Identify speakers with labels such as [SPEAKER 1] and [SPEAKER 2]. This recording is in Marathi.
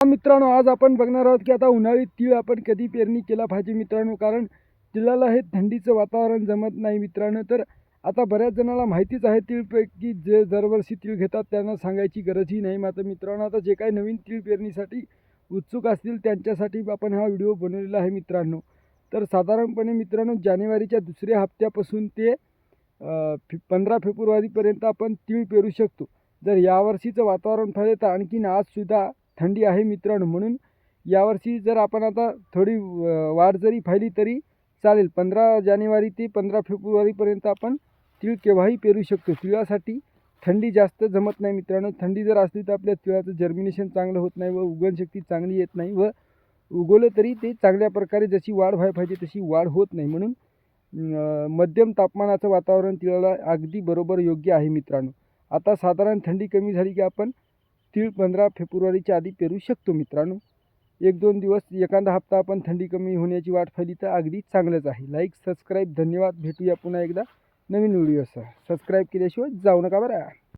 [SPEAKER 1] मित्रांनो, आज आपण बघणार आहोत की आता उन्हाळी तीळ आपण कधी पेरणी केला पाहिजे मित्रांनो. कारण तिळाला हे थंडीचं वातावरण जमत नाही मित्रांनो. तर आता बऱ्याच जणांना माहितीच आहे तीळपैकी जे दरवर्षी तीळ घेतात त्यांना सांगायची गरजही नाही. मात्र मित्रांनो, आता जे काही नवीन तीळ पेरणीसाठी उत्सुक असतील त्यांच्यासाठी आपण हा व्हिडिओ बनवलेला आहे मित्रांनो. तर साधारणपणे मित्रांनो, जानेवारीच्या दुसऱ्या हप्त्यापासून ते 15 फेब्रुवारीपर्यंत आपण तीळ पेरू शकतो. जर यावर्षीचं वातावरण पाहिलं तर आणखीन आजसुद्धा थंडी आहे मित्रांनो. म्हणून यावर्षी जर आपण आता थोडी वाढ जरी पाहिली तरी चालेल. 15 जानेवारी ते 15 फेब्रुवारीपर्यंत आपण तीळ केव्हाही पेरू शकतो. तिळासाठी थंडी जास्त जमत नाही मित्रांनो. थंडी जर असली तर आपल्या तिळाचं जर्मिनेशन चांगलं होत नाही व उगवणशक्ती चांगली येत नाही व उगवलं तरी ते चांगल्या प्रकारे जशी वाढ व्हायला पाहिजे तशी वाढ होत नाही. म्हणून मध्यम तापमानाचं वातावरण तिळाला अगदी बरोबर योग्य आहे मित्रांनो. आता साधारण थंडी कमी झाली की आपण तीळ 15 फेब्रुवारीच्या आधी पेरू शकतो मित्रांनो. 1-2 दिवस एखादा हप्ता आपण थंडी कमी होण्याची वाट पाहिली तर अगदी चांगलंच आहे. लाईक सबस्क्राईब धन्यवाद. भेटूया पुन्हा एकदा नवीन व्हिडिओसह. सबस्क्राईब केल्याशिवाय जाऊ नका बरं.